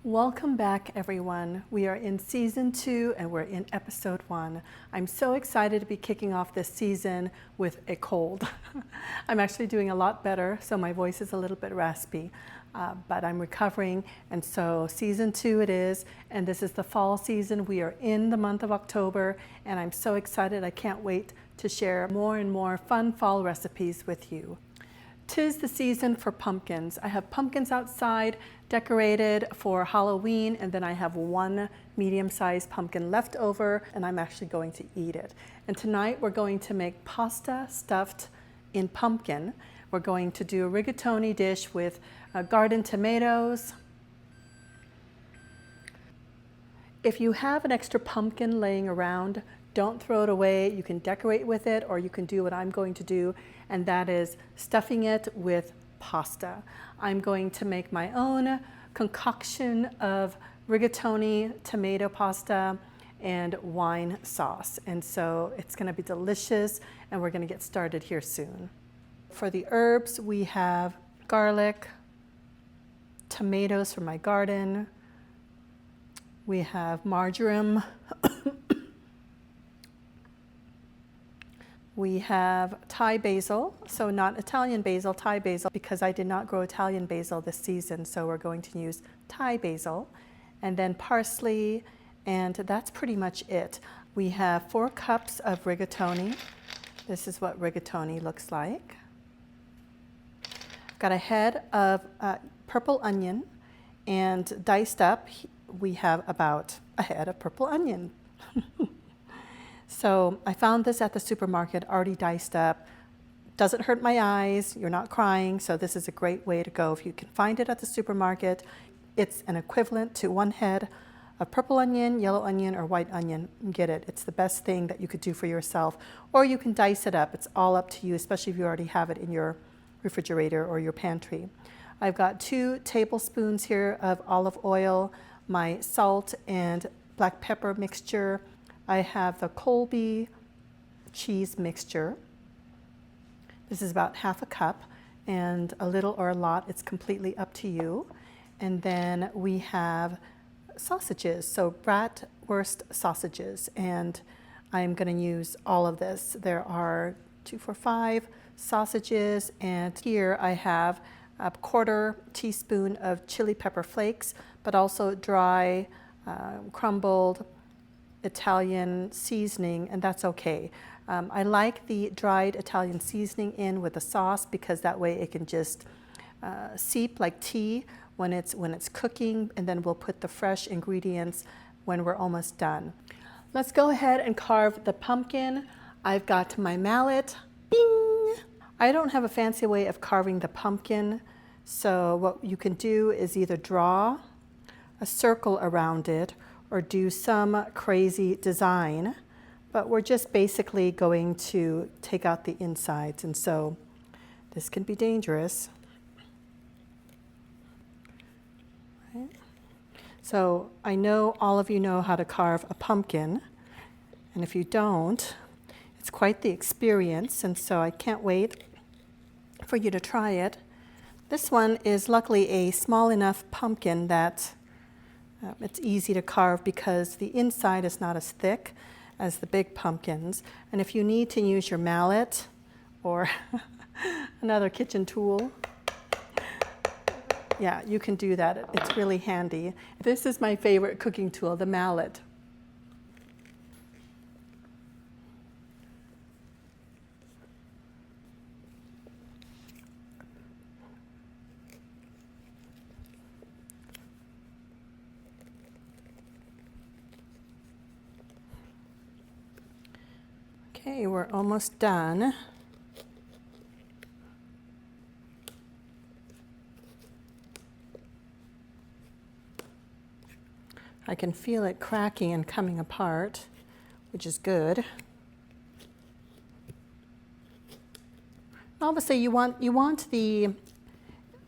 Welcome back, everyone. We are in season 2 and we're in episode 1. I'm so excited to be kicking off this season with a cold. I'm actually doing a lot better, so my voice is a little bit raspy, but I'm recovering. And so season 2 it is, and this is the fall season. We are in the month of October, and I'm so excited. I can't wait to share more and more fun fall recipes with you. 'Tis the season for pumpkins. I have pumpkins outside decorated for Halloween, and then I have one medium-sized pumpkin left over, and I'm actually going to eat it. And tonight we're going to make pasta stuffed in pumpkin. We're going to do a rigatoni dish with garden tomatoes. If you have an extra pumpkin laying around, don't throw it away. You can decorate with it, or you can do what I'm going to do, and that is stuffing it with pasta. I'm going to make my own concoction of rigatoni, tomato pasta, and wine sauce. And so it's going to be delicious, and we're going to get started here soon. For the herbs, we have garlic, tomatoes from my garden, we have marjoram, we have Thai basil, so not Italian basil, Thai basil, because I did not grow Italian basil this season, so we're going to use Thai basil. And then parsley, and that's pretty much it. We have 4 cups of rigatoni. This is what rigatoni looks like. Got a head of purple onion, and diced up, we have about a head of purple onion. So I found this at the supermarket, already diced up. Doesn't hurt my eyes, you're not crying, so this is a great way to go. If you can find it at the supermarket, it's an equivalent to 1 head of purple onion, yellow onion, or white onion. Get it, it's the best thing that you could do for yourself. Or you can dice it up, it's all up to you, especially if you already have it in your refrigerator or your pantry. I've got 2 tablespoons here of olive oil, my salt and black pepper mixture. I have the Colby cheese mixture. This is about ½ a cup, and a little or a lot, it's completely up to you. And then we have sausages, so Bratwurst sausages, and I'm going to use all of this. There are 2, 4, 5 sausages, and here I have a 1/4 teaspoon of chili pepper flakes, but also dry, crumbled Italian seasoning, and that's okay. I like the dried Italian seasoning in with the sauce because that way it can just seep like tea when it's cooking, and then we'll put the fresh ingredients when we're almost done. Let's go ahead and carve the pumpkin. I've got my mallet. Bing! I don't have a fancy way of carving the pumpkin, so what you can do is either draw a circle around it or do some crazy design, but we're just basically going to take out the insides, and so this can be dangerous. Right. So I know all of you know how to carve a pumpkin, and if you don't, it's quite the experience, and so I can't wait for you to try it. This one is luckily a small enough pumpkin that it's easy to carve because the inside is not as thick as the big pumpkins. And if you need to use your mallet or another kitchen tool, yeah, you can do that. It's really handy. This is my favorite cooking tool, the mallet. Okay, we're almost done. I can feel it cracking and coming apart, which is good. Obviously, you want the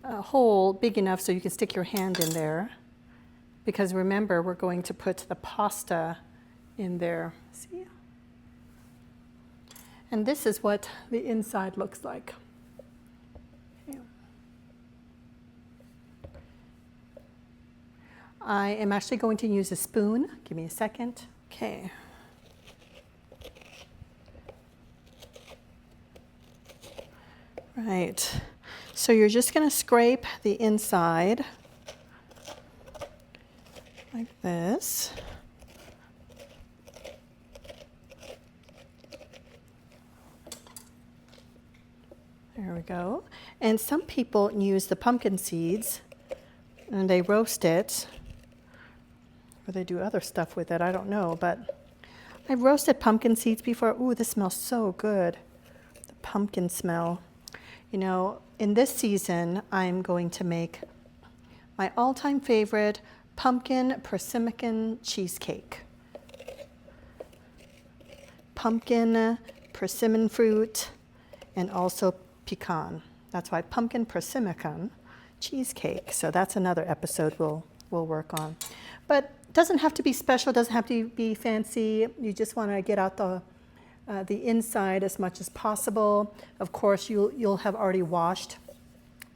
hole big enough so you can stick your hand in there, because remember, we're going to put the pasta in there. See? And this is what the inside looks like. I am actually going to use a spoon. Give me a second. Okay. Right. So you're just going to scrape the inside like this. There we go. And some people use the pumpkin seeds and they roast it, or they do other stuff with it, I don't know, but I've roasted pumpkin seeds before. Ooh, this smells so good. The pumpkin smell. You know, in this season, I'm going to make my all-time favorite pumpkin persimmon cheesecake. Pumpkin, persimmon fruit, and also pecan. That's why pumpkin persimmon cheesecake. So that's another episode we'll work on. But it doesn't have to be special, doesn't have to be fancy. You just want to get out the inside as much as possible. Of course, you'll have already washed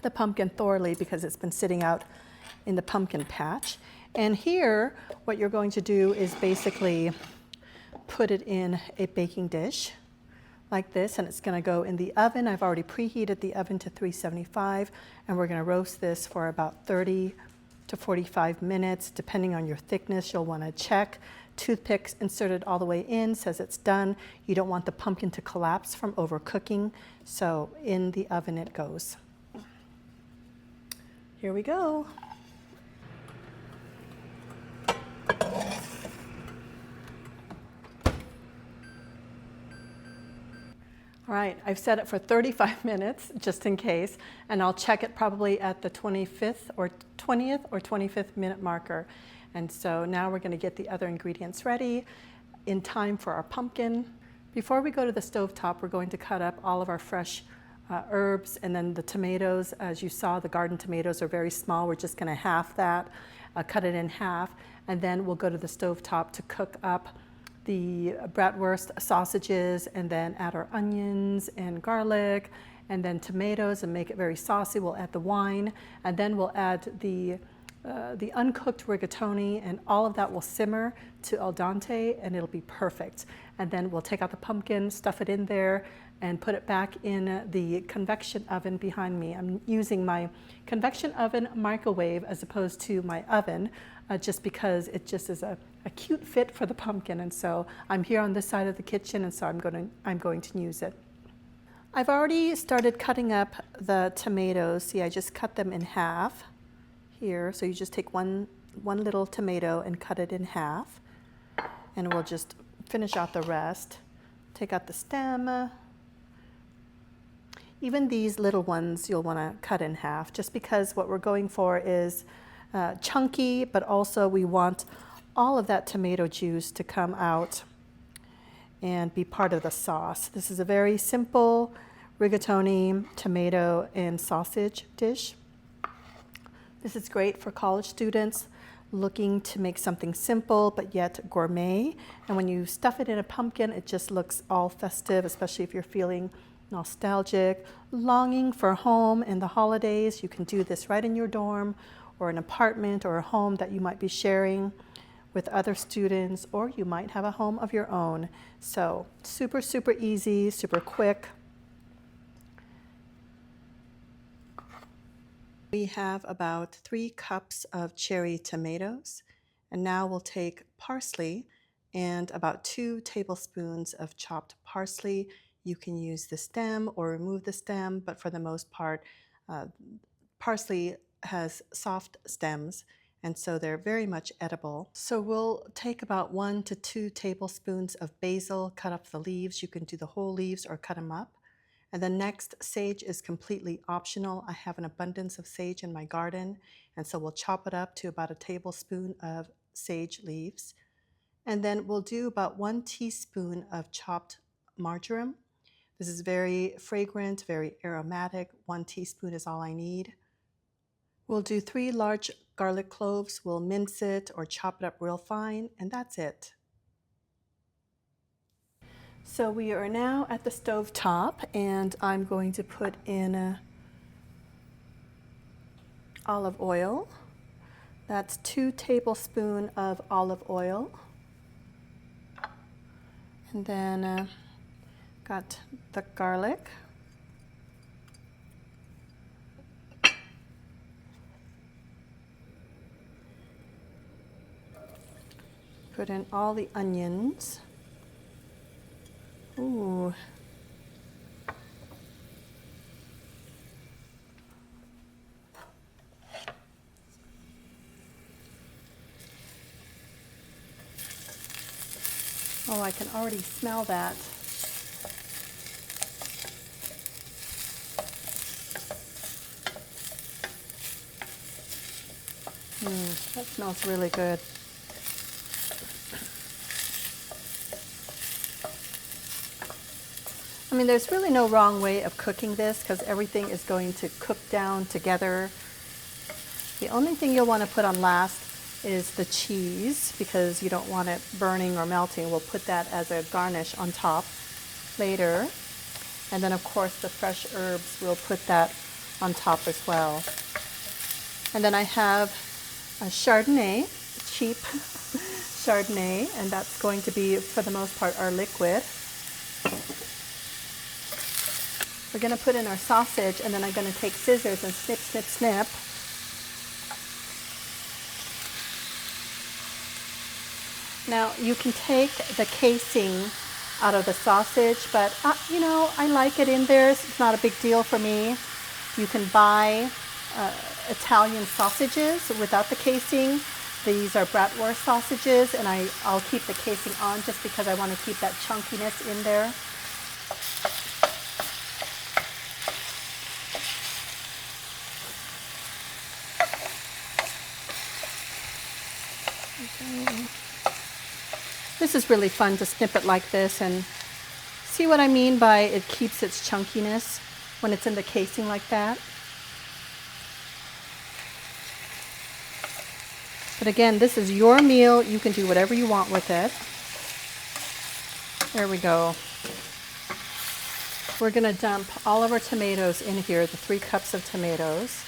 the pumpkin thoroughly because it's been sitting out in the pumpkin patch. And here, what you're going to do is basically put it in a baking dish like this, and it's going to go in the oven. I've already preheated the oven to 375, and we're going to roast this for about 30 to 45 minutes, depending on your thickness. You'll want to check. Toothpicks inserted all the way in says it's done. You don't want the pumpkin to collapse from overcooking, so in the oven it goes. Here we go. All right, I've set it for 35 minutes just in case, and I'll check it probably at the 25th or 20th or 25th minute marker. And so now we're going to get the other ingredients ready in time for our pumpkin. Before we go to the stovetop, we're going to cut up all of our fresh herbs, and then the tomatoes. As you saw, the garden tomatoes are very small. We're just going to half that, cut it in half, and then we'll go to the stovetop to cook up the Bratwurst sausages, and then add our onions and garlic, and then tomatoes, and make it very saucy. We'll add the wine, and then we'll add the uncooked rigatoni, and all of that will simmer to al dente, and it'll be perfect. And then we'll take out the pumpkin, stuff it in there, and put it back in the convection oven behind me. I'm using my convection oven microwave as opposed to my oven, just because it just is a cute fit for the pumpkin. And so I'm here on this side of the kitchen, and so I'm going to use it. I've already started cutting up the tomatoes. See, I just cut them in half here. So you just take one little tomato and cut it in half, and we'll just finish out the rest. Take out the stem. Even these little ones you'll want to cut in half, just because what we're going for is chunky, but also we want all of that tomato juice to come out and be part of the sauce. This is a very simple rigatoni, tomato, and sausage dish. This is great for college students looking to make something simple but yet gourmet. And when you stuff it in a pumpkin, it just looks all festive, especially if you're feeling nostalgic, longing for home in the holidays. You can do this right in your dorm or an apartment or a home that you might be sharing with other students, or you might have a home of your own. So super, super easy, super quick. We have about 3 cups of cherry tomatoes, and now we'll take parsley and about 2 tablespoons of chopped parsley. You can use the stem or remove the stem, but for the most part, parsley has soft stems, and so they're very much edible. So we'll take about 1 to 2 tablespoons of basil, cut up the leaves. You can do the whole leaves or cut them up. And then next, sage is completely optional. I have an abundance of sage in my garden, and so we'll chop it up to about a tablespoon of sage leaves. And then we'll do about 1 teaspoon of chopped marjoram. This is very fragrant, very aromatic. 1 teaspoon is all I need. We'll do 3 large garlic cloves. We'll mince it or chop it up real fine, and that's it. So we are now at the stove top, and I'm going to put in olive oil. That's 2 tablespoons of olive oil. And then got the garlic. Put in all the onions. Ooh. Oh, I can already smell that. That smells really good. I mean, there's really no wrong way of cooking this because everything is going to cook down together. The only thing you'll want to put on last is the cheese because you don't want it burning or melting. We'll put that as a garnish on top later. And then of course the fresh herbs, we'll put that on top as well. And then I have a Chardonnay, cheap Chardonnay, and that's going to be for the most part our liquid. We're going to put in our sausage and then I'm going to take scissors and snip, snip, snip. Now you can take the casing out of the sausage, but you know, I like it in there. It's not a big deal for me. You can buy Italian sausages without the casing. These are Bratwurst sausages, and I'll keep the casing on just because I want to keep that chunkiness in there. Okay. This is really fun to snip it like this, and see what I mean by it keeps its chunkiness when it's in the casing like that. But again, this is your meal. You can do whatever you want with it. There we go. We're going to dump all of our tomatoes in here, the 3 cups of tomatoes.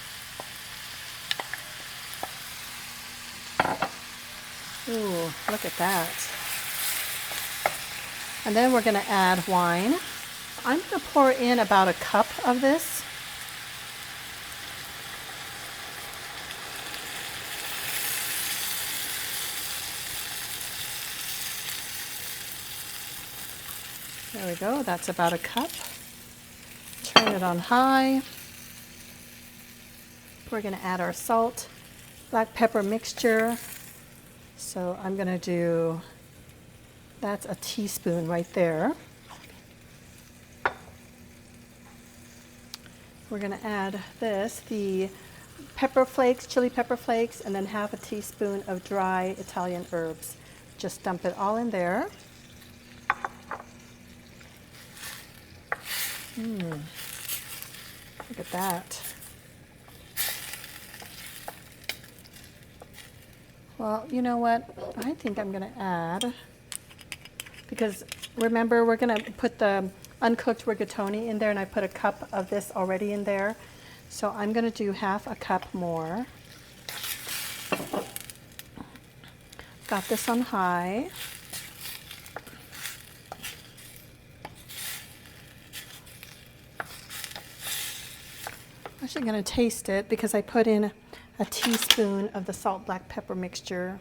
Ooh, look at that. And then we're going to add wine. I'm going to pour in about 1 cup of this. There we go, that's about 1 cup. Turn it on high. We're going to add our salt, black pepper mixture. So I'm going to do, that's a teaspoon right there. We're going to add this, the pepper flakes, chili pepper flakes, and then 1/2 teaspoon of dry Italian herbs. Just dump it all in there. Look at that. Well, you know what? I think I'm going to add, because remember we're going to put the uncooked rigatoni in there, and I put 1 cup of this already in there. So I'm going to do 1/2 cup more. Got this on high. I'm actually going to taste it because I put in 1 teaspoon of the salt black pepper mixture.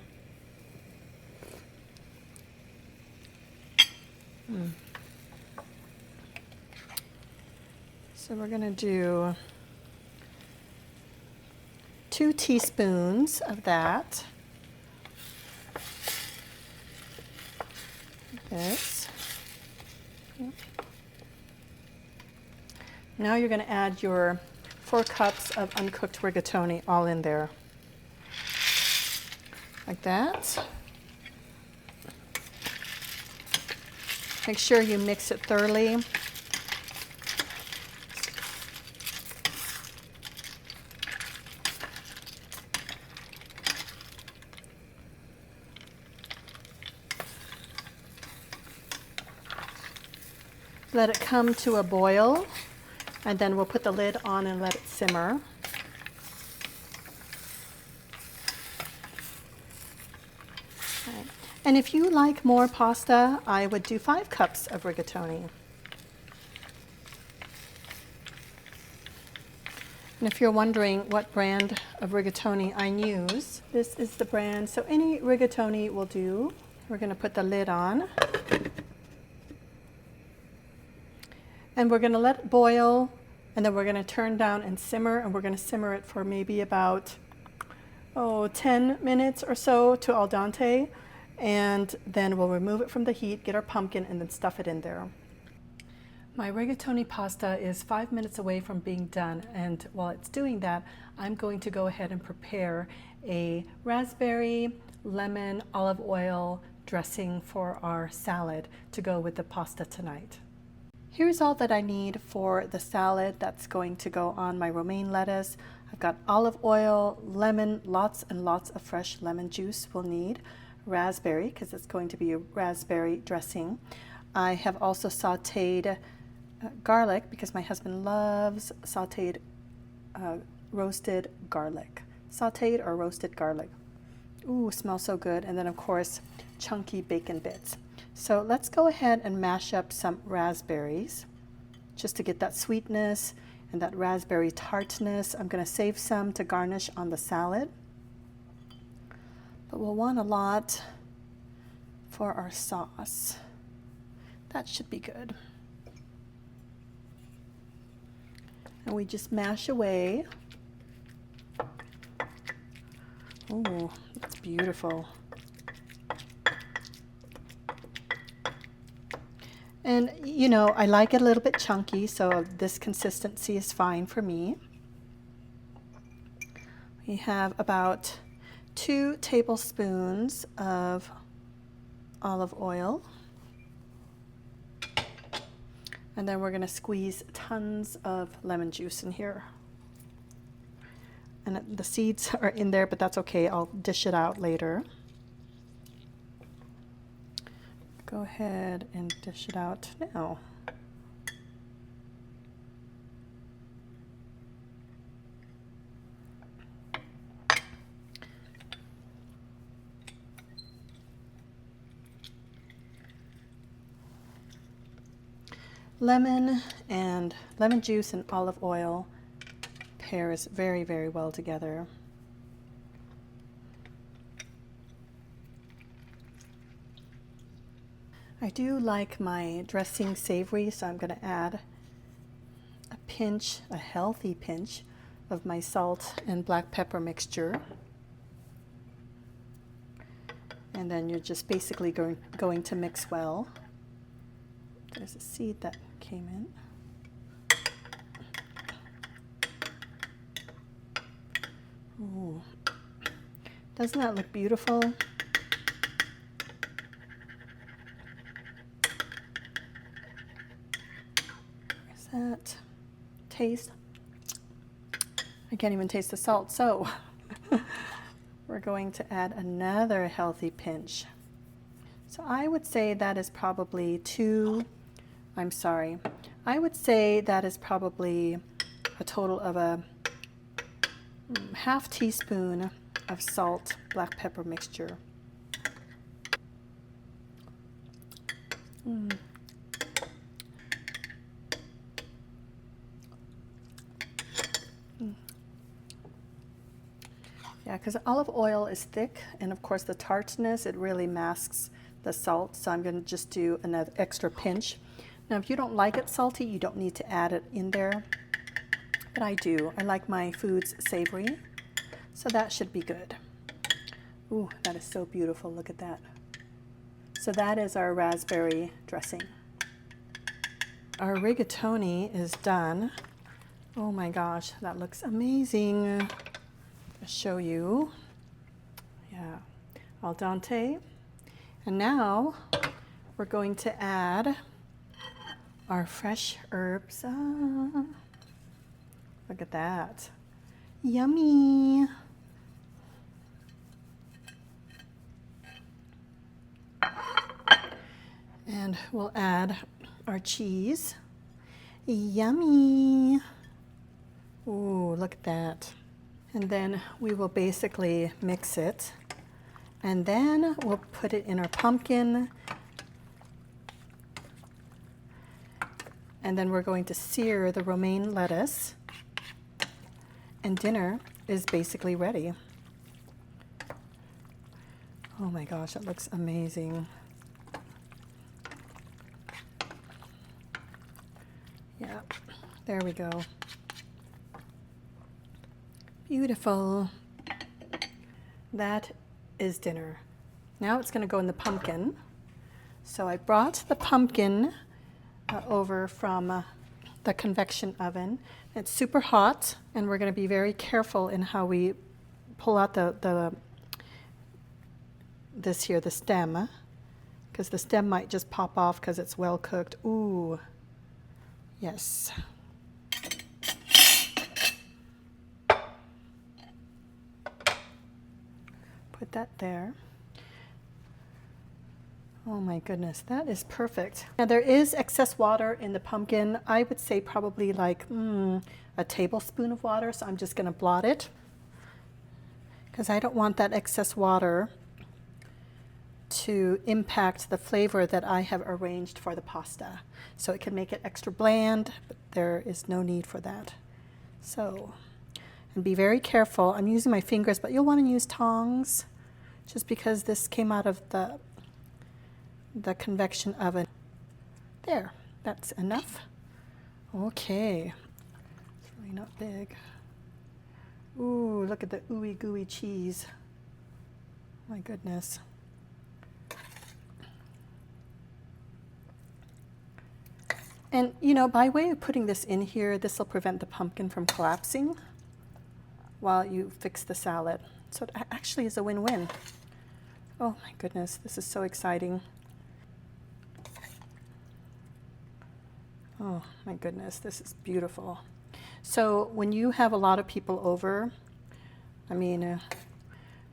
So we're going to do 2 teaspoons of that. This. Now you're going to add your 4 cups of uncooked rigatoni all in there. Like that. Make sure you mix it thoroughly. Let it come to a boil, and then we'll put the lid on and let it simmer. Right. And if you like more pasta, I would do 5 cups of rigatoni. And if you're wondering what brand of rigatoni I use, this is the brand. So any rigatoni will do. We're going to put the lid on. And we're going to let it boil, and then we're going to turn down and simmer, and we're going to simmer it for maybe about 10 minutes or so to al dente, and then we'll remove it from the heat, get our pumpkin, and then stuff it in there. My rigatoni pasta is 5 minutes away from being done, and while it's doing that, I'm going to go ahead and prepare a raspberry, lemon, olive oil dressing for our salad to go with the pasta tonight. Here's all that I need for the salad that's going to go on my romaine lettuce. I've got olive oil, lemon, lots and lots of fresh lemon juice we'll need, raspberry, because it's going to be a raspberry dressing. I have also sauteed garlic, because my husband loves sauteed roasted garlic. Sauteed or roasted garlic. Ooh, smells so good. And then of course, chunky bacon bits. So let's go ahead and mash up some raspberries just to get that sweetness and that raspberry tartness. I'm going to save some to garnish on the salad, but we'll want a lot for our sauce. That should be good. And we just mash away. Oh, that's beautiful. And you know, I like it a little bit chunky, so this consistency is fine for me. We have about 2 tablespoons of olive oil. And then we're going to squeeze tons of lemon juice in here. And the seeds are in there, but that's okay. I'll dish it out later. Go ahead and dish it out now. Lemon and lemon juice and olive oil pairs very, very well together. I do like my dressing savory, so I'm going to add a pinch, a healthy pinch, of my salt and black pepper mixture. And then you're just basically going to mix well. There's a seed that came in. Ooh. Doesn't that look beautiful? Where's that? Taste. I can't even taste the salt, so we're going to add another healthy pinch. So I would say that is probably I would say that is probably a total of a half teaspoon of salt, black pepper mixture. Yeah, because olive oil is thick, and of course the tartness, it really masks the salt, so I'm going to just do another extra pinch. Now if you don't like it salty, you don't need to add it in there, but I do. I like my foods savory, so that should be good. Ooh, that is so beautiful. Look at that. So that is our raspberry dressing. Our rigatoni is done. Oh my gosh, that looks amazing. I'll show you. Yeah, al dente. And now we're going to add our fresh herbs. Look at that. Yummy. And we'll add our cheese. Yummy. Ooh, look at that. And then we will basically mix it And then we'll put it in our pumpkin. And then we're going to sear the romaine lettuce. And dinner is basically ready. Oh my gosh, it looks amazing. Yeah, there we go. Beautiful. That is dinner. Now it's going to go in the pumpkin. So I brought the pumpkin over from the convection oven. It's super hot, and we're going to be very careful in how we pull out the stem, because the stem might just pop off because it's well cooked. Ooh, yes. Put that there. Oh my goodness, that is perfect. Now there is excess water in the pumpkin. I would say probably like a tablespoon of water, so I'm just going to blot it because I don't want that excess water to impact the flavor that I have arranged for the pasta. So it can make it extra bland, but there is no need for that. So, and be very careful. I'm using my fingers, but you'll want to use tongs just because this came out of the convection oven. There, that's enough. Okay, it's really not big. Ooh, look at the ooey gooey cheese. My goodness. And you know, by way of putting this in here, this will prevent the pumpkin from collapsing while you fix the salad. So it actually is a win-win. Oh my goodness, this is so exciting. Oh my goodness, this is beautiful. So when you have a lot of people over, I mean,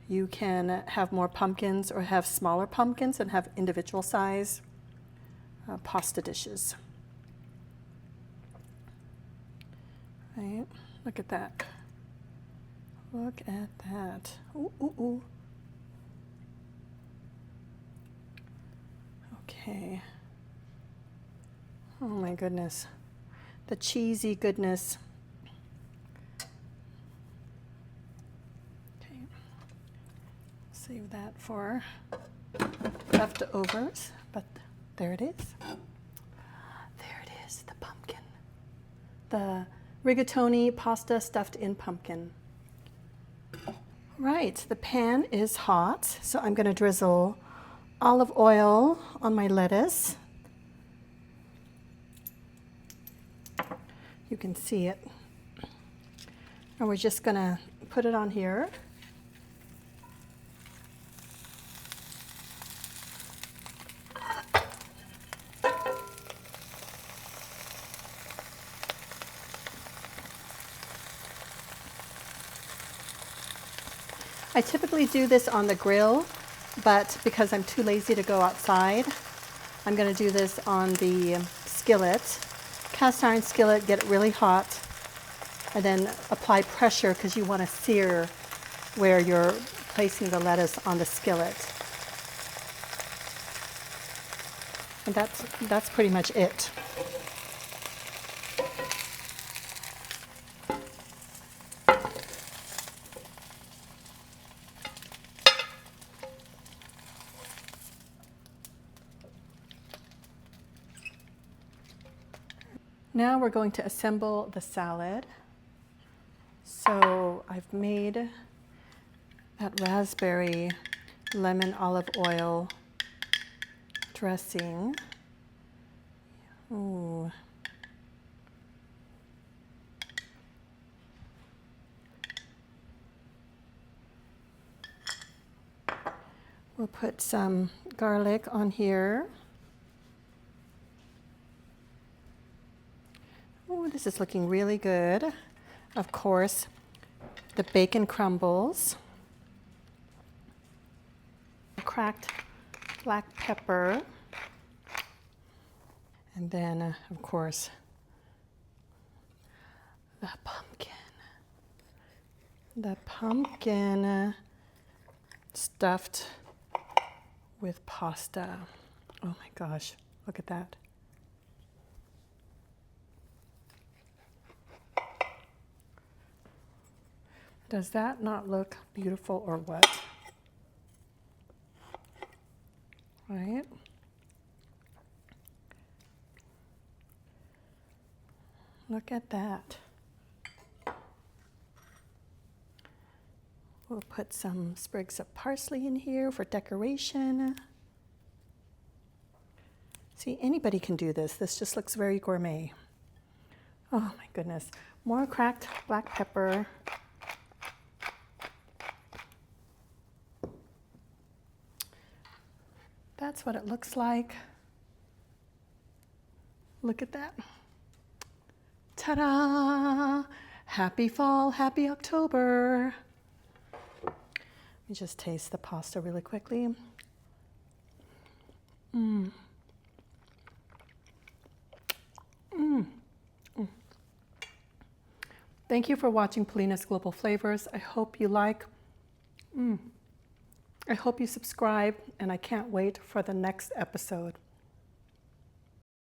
you can have more pumpkins or have smaller pumpkins and have individual size pasta dishes. Right, look at that. Look at that. Ooh, ooh, ooh. Okay. Oh my goodness. The cheesy goodness. Okay. Save that for leftovers, but there it is. There it is, the pumpkin. The rigatoni pasta stuffed in pumpkin. Right, the pan is hot, so I'm going to drizzle olive oil on my lettuce. You can see it. And we're just going to put it on here. I typically do this on the grill, but because I'm too lazy to go outside, I'm going to do this on the skillet. Cast iron skillet, get it really hot, and then apply pressure because you want to sear where you're placing the lettuce on the skillet. And that's pretty much it. Now we're going to assemble the salad. So I've made that raspberry lemon olive oil dressing. Ooh. We'll put some garlic on here. Oh, this is looking really good. Of course, the bacon crumbles, cracked black pepper, and then, of course, the pumpkin. The pumpkin stuffed with pasta. Oh my gosh, look at that. Does that not look beautiful or what? Right? Look at that. We'll put some sprigs of parsley in here for decoration. See, anybody can do this. This just looks very gourmet. Oh my goodness. More cracked black pepper. That's what it looks like. Look at that. Ta-da! Happy fall, happy October. Let me just taste the pasta really quickly. Thank you for watching Polina's Global Flavors. I hope you like. I hope you subscribe, and I can't wait for the next episode.